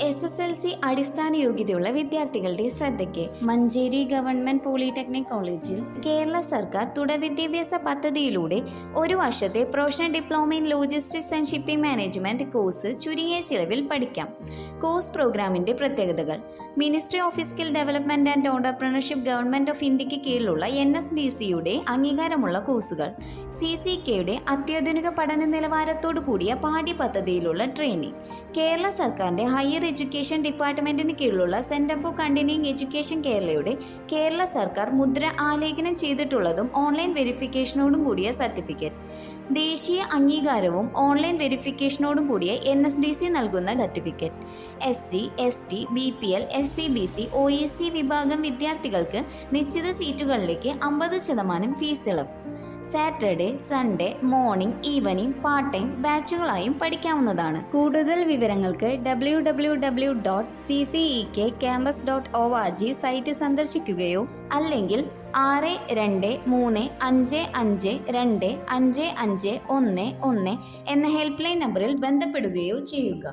SSLC അടിസ്ഥാന യോഗ്യതയുള്ള വിദ്യാർത്ഥികളുടെ ശ്രദ്ധയ്ക്ക് മഞ്ചേരി ഗവൺമെന്റ് പോളിടെക്നിക് കോളേജിൽ കേരള സർക്കാർ തുടർ വിദ്യാഭ്യാസ പദ്ധതിയിലൂടെ ഒരു വർഷത്തെ professional diploma in logistics and shipping management course ചുരുങ്ങിയ ചിലവിൽ പഠിക്കാം. കോഴ്സ് പ്രോഗ്രാമിന്റെ പ്രത്യേകതകൾ: ministry of skill development and entrepreneurship government of ഇന്ത്യക്ക് കീഴിലുള്ള NSDCയുടെ അംഗീകാരമുള്ള കോഴ്സുകൾ, CCKയുടെ അത്യാധുനിക പഠന നിലവാരത്തോടു കൂടിയ പാഠ്യപദ്ധതിയിലുള്ള ട്രെയിനിങ്, കേരള സർക്കാരിന്റെ ഹയർ എഡ്യൂക്കേഷൻ ഡിപ്പാർട്ട്മെന്റിന് കീഴിലുള്ള സെന്റർ ഫോർ കണ്ടിന്യൂയിങ് എഡ്യൂക്കേഷൻ കേരളയുടെ കേരള സർക്കാർ മുദ്ര ആലേഖനം ചെയ്തിട്ടുള്ളതും ഓൺലൈൻ വെരിഫിക്കേഷനോടും കൂടിയ സർട്ടിഫിക്കറ്റ്, ദേശീയ അംഗീകാരവും ഓൺലൈൻ വെരിഫിക്കേഷനോടും കൂടിയ NSDC നൽകുന്ന certificate, SC, ST, BPL, SCBC, OEC വിഭാഗം വിദ്യാർത്ഥികൾക്ക് നിശ്ചിത സീറ്റുകളിലേക്ക് 50% ഫീസ് ഇളവ്. Saturday, Sunday, morning, evening, part time ബാച്ചുകളായും പഠിക്കാവുന്നതാണ്. കൂടുതൽ വിവരങ്ങൾക്ക് www.ccekcampus.org സൈറ്റ് സന്ദർശിക്കുകയോ അല്ലെങ്കിൽ 6235525511 എന്ന ഹെൽപ്പ് ലൈൻ നമ്പറിൽ ബന്ധപ്പെടുകയോ ചെയ്യുക.